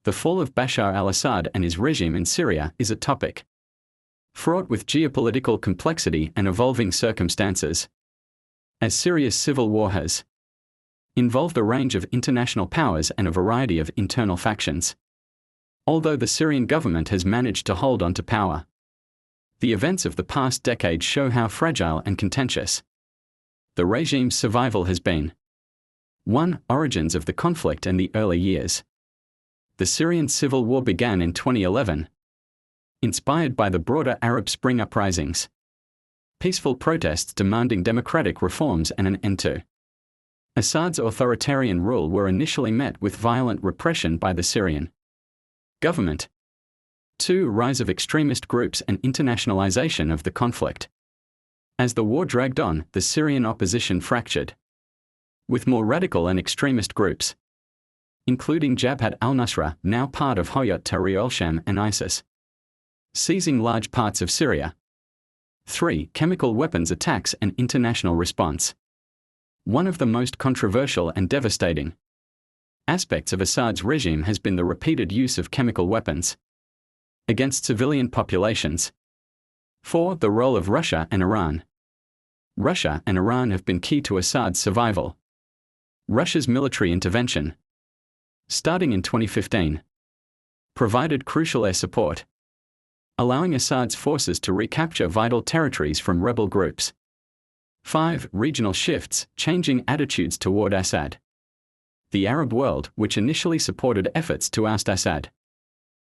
The fall of Bashar al-Assad and his regime in Syria is a topic fraught with geopolitical complexity and evolving circumstances, as Syria's civil war has involved a range of international powers and a variety of internal factions. Although the Syrian government has managed to hold on to power, the events of the past decade show how fragile and contentious the regime's survival has been. 1. Origins of the conflict and the early years. The Syrian civil war began in 2011, inspired by the broader Arab Spring uprisings, peaceful protests demanding democratic reforms and an end to Assad's authoritarian rule were initially met with violent repression by the Syrian government. 2. Rise of extremist groups and internationalization of the conflict. As the war dragged on, the Syrian opposition fractured, with more radical and extremist groups, including Jabhat al-Nusra, now part of Hayat Tahrir al-Sham, and ISIS, seizing large parts of Syria. 3. Chemical weapons attacks and international response. One of the most controversial and devastating aspects of Assad's regime has been the repeated use of chemical weapons against civilian populations. 4. The role of Russia and Iran. Russia and Iran have been key to Assad's survival. Russia's military intervention, starting in 2015, provided crucial air support, allowing Assad's forces to recapture vital territories from rebel groups. 5. Regional shifts, changing attitudes toward Assad. The Arab world, which initially supported efforts to oust Assad,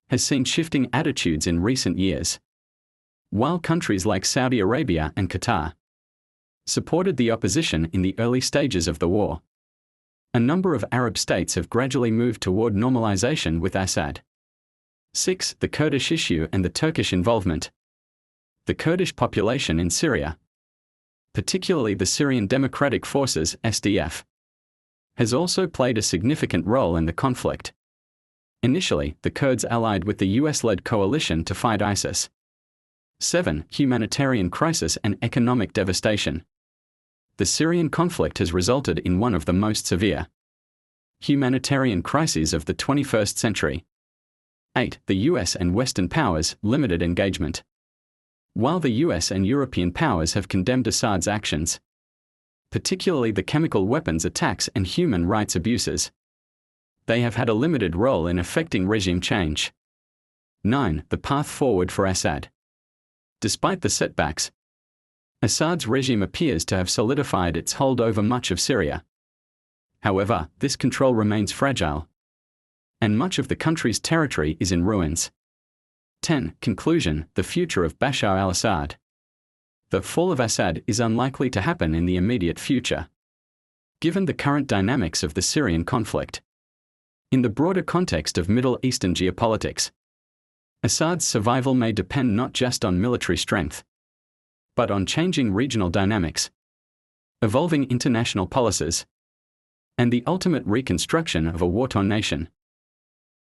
has seen shifting attitudes in recent years. While countries like Saudi Arabia and Qatar supported the opposition in the early stages of the war, a number of Arab states have gradually moved toward normalization with Assad. 6. The Kurdish issue and the Turkish involvement. The Kurdish population in Syria, particularly the Syrian Democratic Forces (SDF), has also played a significant role in the conflict. Initially, the Kurds allied with the US-led coalition to fight ISIS. 7. Humanitarian crisis and economic devastation. The Syrian conflict has resulted in one of the most severe humanitarian crises of the 21st century. 8. The US and Western powers' limited engagement. While the US and European powers have condemned Assad's actions, particularly the chemical weapons attacks and human rights abuses, they have had a limited role in effecting regime change. 9. The path forward for Assad. Despite the setbacks, Assad's regime appears to have solidified its hold over much of Syria. However, this control remains fragile, and much of the country's territory is in ruins. 10. Conclusion: the future of Bashar al-Assad. The fall of Assad is unlikely to happen in the immediate future, given the current dynamics of the Syrian conflict. In the broader context of Middle Eastern geopolitics, Assad's survival may depend not just on military strength, but on changing regional dynamics, evolving international policies, and the ultimate reconstruction of a war-torn nation.